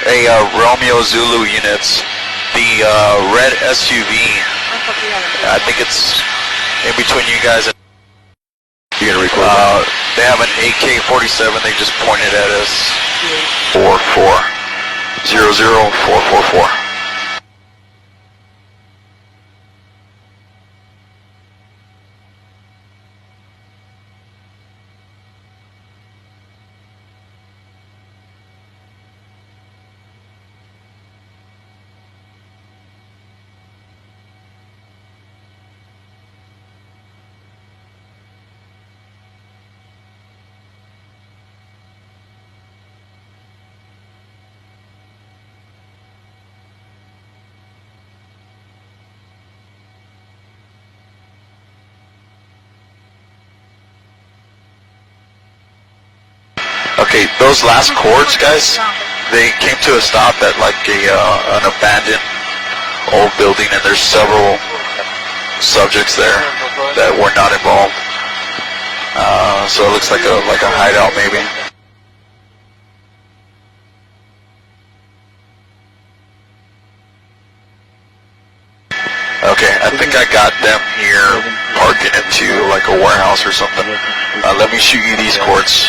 Hey, Romeo Zulu units. The red SUV, I think it's in between you guys and You gonna record they have an AK-47, they just pointed at us. 4400444. Okay, those last cords, guys, they came to a stop at like an abandoned old building, and there's several subjects there that were not involved. So it looks like a hideout maybe. Okay, I think I got them here parking into like a warehouse or something. Let me shoot you these cords.